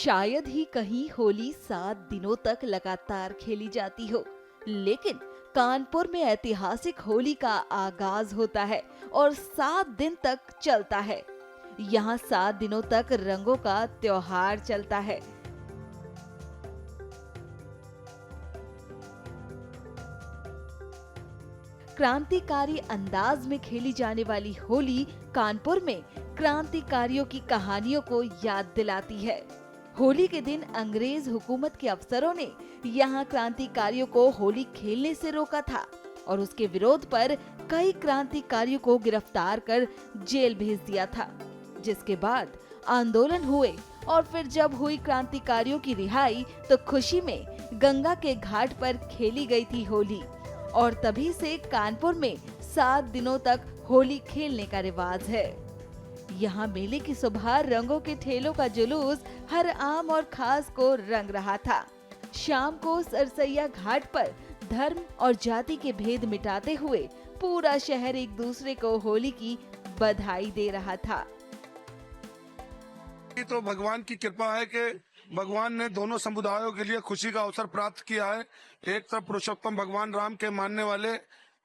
शायद ही कहीं होली 7 दिनों तक लगातार खेली जाती हो, लेकिन कानपुर में ऐतिहासिक होली का आगाज होता है और 7 दिन तक चलता है। यहाँ 7 दिनों तक रंगों का त्योहार चलता है। क्रांतिकारी अंदाज में खेली जाने वाली होली कानपुर में क्रांतिकारियों की कहानियों को याद दिलाती है। होली के दिन अंग्रेज हुकूमत के अफसरों ने यहाँ क्रांतिकारियों को होली खेलने से रोका था और उसके विरोध पर कई क्रांतिकारियों को गिरफ्तार कर जेल भेज दिया था, जिसके बाद आंदोलन हुए और फिर जब हुई क्रांतिकारियों की रिहाई तो खुशी में गंगा के घाट पर खेली गई थी होली और तभी से कानपुर में 7 दिनों तक होली खेलने का रिवाज है। यहाँ मेले की सुबह रंगों के ठेलों का जुलूस हर आम और खास को रंग रहा था। शाम को सरसैया घाट पर धर्म और जाति के भेद मिटाते हुए पूरा शहर एक दूसरे को होली की बधाई दे रहा था। तो भगवान की कृपा है कि भगवान ने दोनों समुदायों के लिए खुशी का अवसर प्राप्त किया है। एक तरफ पुरुषोत्तम भगवान राम के मानने वाले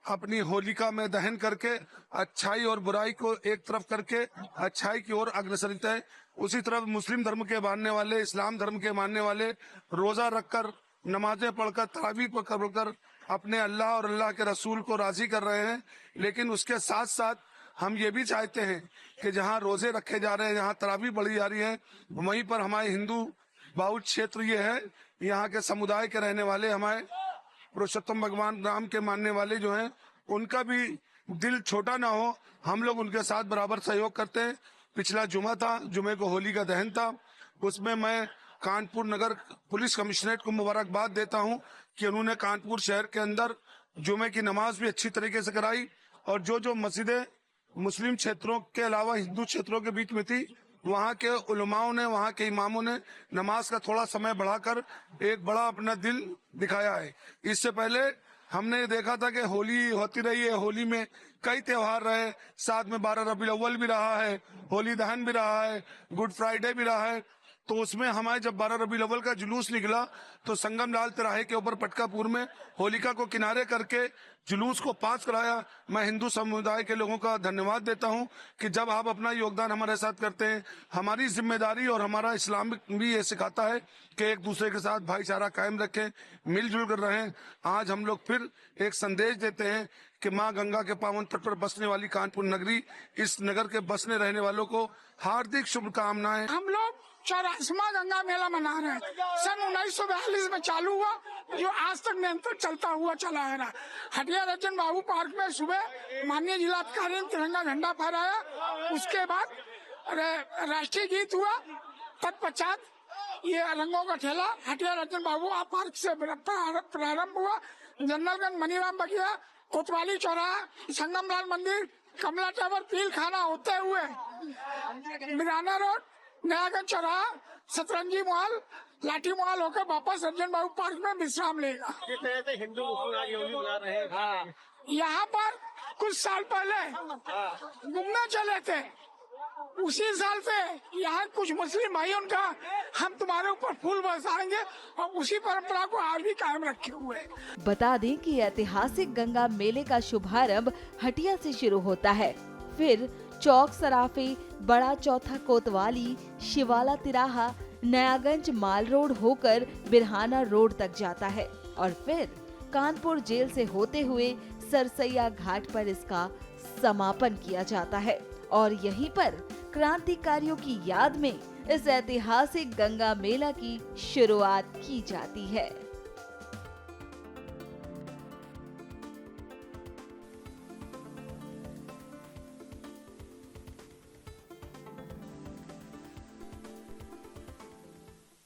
अपनी होलिका में दहन करके अच्छाई और बुराई को एक तरफ करके अच्छाई की ओर अग्रसरित है। उसी तरफ मुस्लिम धर्म के मानने वाले, इस्लाम धर्म के मानने वाले रोजा रखकर, नमाजें पढ़कर, तरावी पढ़कर अपने अल्लाह और अल्लाह के रसूल को राजी कर रहे हैं। लेकिन उसके साथ साथ हम ये भी चाहते हैं कि जहाँ रोजे रखे जा रहे हैं, जहाँ तरावी पढ़ी जा रही है, वहीं पर हमारे हिंदू बाहुल क्षेत्र ये है, यहाँ के समुदाय के रहने वाले हमारे पुरुषोत्तम भगवान राम के मानने वाले जो हैं, उनका भी दिल छोटा ना हो। हम लोग उनके साथ बराबर सहयोग करते हैं। पिछला जुमा था, जुमे को होली का दहन था, उसमें मैं कानपुर नगर पुलिस कमिश्नरेट को मुबारकबाद देता हूं कि उन्होंने कानपुर शहर के अंदर जुमे की नमाज भी अच्छी तरीके से कराई और जो मस्जिदें मुस्लिम क्षेत्रों के अलावा हिंदू क्षेत्रों के बीच में थी, वहाँ के उलमाओं ने, वहाँ के इमामों ने नमाज का थोड़ा समय बढ़ाकर एक बड़ा अपना दिल दिखाया है। इससे पहले हमने देखा था कि होली होती रही है, होली में कई त्योहार रहे, साथ में 12 रबीउल अव्वल भी रहा है, होली दहन भी रहा है, गुड फ्राइडे भी रहा है। तो उसमें हमारे जब 12 रबीउल अव्वल का जुलूस निकला तो संगम लाल तिराहे के ऊपर पटकापुर में होलिका को किनारे करके जुलूस को पास कराया। मैं हिंदू समुदाय के लोगों का धन्यवाद देता हूं कि जब आप अपना योगदान हमारे साथ करते हैं, हमारी जिम्मेदारी और हमारा इस्लाम भी ये सिखाता है कि एक दूसरे के साथ भाईचारा कायम रखें, मिलजुल कर रहें। आज हम लोग फिर एक संदेश देते हैं कि माँ गंगा के पावन तट पर बसने वाली कानपुर नगरी, इस नगर के बसने रहने वालों को हार्दिक शुभकामनाएं। हम लोग 84वां गंगा मेला मना रहे हैं। सन 1942 में चालू हुआ, जो आज तक निरंतर चलता हुआ चला आ रहा। हटिया रतन बाबू पार्क में सुबह माननीय जिलाधिकारी ने तिरंगा झंडा फहराया, उसके बाद राष्ट्रीय गीत हुआ, तत्पश्चात ये रंगों का ठेला हटिया रतन बाबू पार्क से प्रारंभ हुआ। जनरलगंज, मनीराम बगिया, कोतवाली चौराहा, संगमलाल मंदिर, कमला टावर, पील खाना होते हुए बिराना रोड, नयागंज चौराहा, सतरंजी मॉल, लाठी मॉल होकर वापस अर्जन बाबू पार्क में विश्राम लेगा। किस तरह से हिंदू होली मना रहे हैं? यहाँ पर कुछ साल पहले घूमने चले थे, उसी साल से यहाँ कुछ मुस्लिम भाइयों का हम तुम्हारे ऊपर फूल बरसाएंगे और उसी परंपरा को आज भी कायम रखे हुए। बता दें कि ऐतिहासिक गंगा मेले का शुभारंभ हटिया से शुरू होता है, फिर चौक सराफे, बड़ा चौथा कोतवाली, शिवाला तिराहा, नयागंज माल रोड होकर बिरहाना रोड तक जाता है और फिर कानपुर जेल से होते हुए सरसैया घाट पर इसका समापन किया जाता है और यहीं पर क्रांतिकारियों की याद में इस ऐतिहासिक गंगा मेला की शुरुआत की जाती है।